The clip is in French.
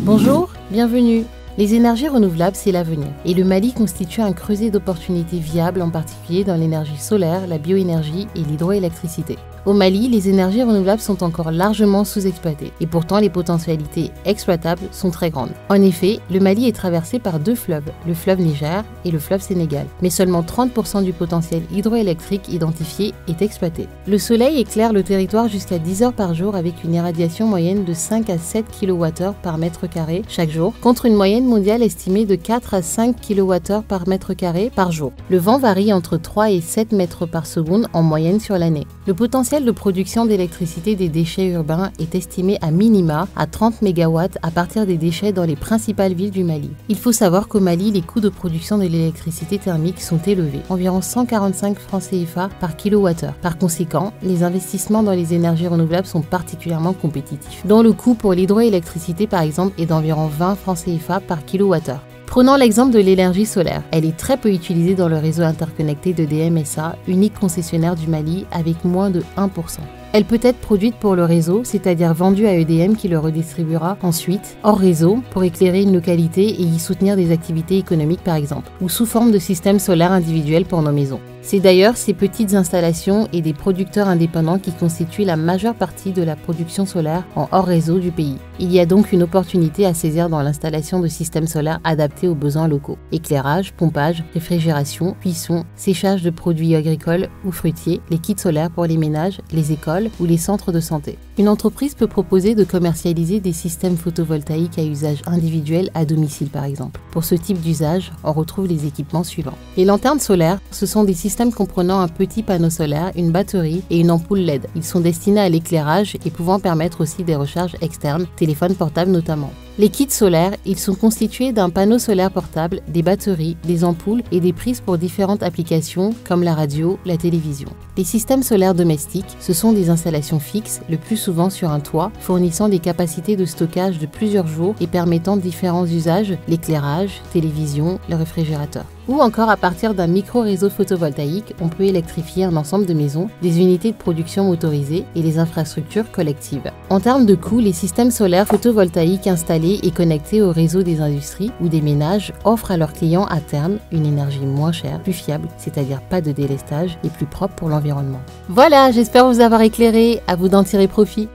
Bonjour, bienvenue. Les énergies renouvelables, c'est l'avenir. Et le Mali constitue un creuset d'opportunités viables, en particulier dans l'énergie solaire, la bioénergie et l'hydroélectricité. Au Mali, les énergies renouvelables sont encore largement sous-exploitées et pourtant les potentialités exploitables sont très grandes. En effet, le Mali est traversé par deux fleuves, le fleuve Niger et le fleuve Sénégal, mais seulement 30% du potentiel hydroélectrique identifié est exploité. Le soleil éclaire le territoire jusqu'à 10 heures par jour avec une irradiation moyenne de 5 à 7 kWh par mètre carré chaque jour, contre une moyenne mondiale estimée de 4 à 5 kWh par mètre carré par jour. Le vent varie entre 3 et 7 mètres par seconde en moyenne sur l'année. Le potentiel de production d'électricité des déchets urbains est estimé à minima à 30 MW à partir des déchets dans les principales villes du Mali. Il faut savoir qu'au Mali, les coûts de production de l'électricité thermique sont élevés, environ 145 francs CFA par kWh. Par conséquent, les investissements dans les énergies renouvelables sont particulièrement compétitifs, dont le coût pour l'hydroélectricité par exemple est d'environ 20 francs CFA par kWh. Prenons l'exemple de l'énergie solaire. Elle est très peu utilisée dans le réseau interconnecté de DMSA, unique concessionnaire du Mali, avec moins de 1%. Elle peut être produite pour le réseau, c'est-à-dire vendue à EDM qui le redistribuera ensuite hors réseau pour éclairer une localité et y soutenir des activités économiques par exemple, ou sous forme de systèmes solaires individuels pour nos maisons. C'est d'ailleurs ces petites installations et des producteurs indépendants qui constituent la majeure partie de la production solaire en hors réseau du pays. Il y a donc une opportunité à saisir dans l'installation de systèmes solaires adaptés aux besoins locaux. Éclairage, pompage, réfrigération, cuisson, séchage de produits agricoles ou fruitiers, les kits solaires pour les ménages, les écoles ou les centres de santé. Une entreprise peut proposer de commercialiser des systèmes photovoltaïques à usage individuel à domicile par exemple. Pour ce type d'usage, on retrouve les équipements suivants. Les lanternes solaires, ce sont des systèmes comprenant un petit panneau solaire, une batterie et une ampoule LED. Ils sont destinés à l'éclairage et pouvant permettre aussi des recharges externes, téléphones portables notamment. Les kits solaires, ils sont constitués d'un panneau solaire portable, des batteries, des ampoules et des prises pour différentes applications comme la radio, la télévision. Les systèmes solaires domestiques, ce sont des installations fixes, le plus souvent sur un toit, fournissant des capacités de stockage de plusieurs jours et permettant différents usages, l'éclairage, télévision, le réfrigérateur. Ou encore à partir d'un micro-réseau photovoltaïque, on peut électrifier un ensemble de maisons, des unités de production motorisées et les infrastructures collectives. En termes de coûts, les systèmes solaires photovoltaïques installés et connectés au réseau des industries ou des ménages offrent à leurs clients à terme une énergie moins chère, plus fiable, c'est-à-dire pas de délestage et plus propre pour l'environnement. Voilà, j'espère vous avoir éclairé, à vous d'en tirer profit.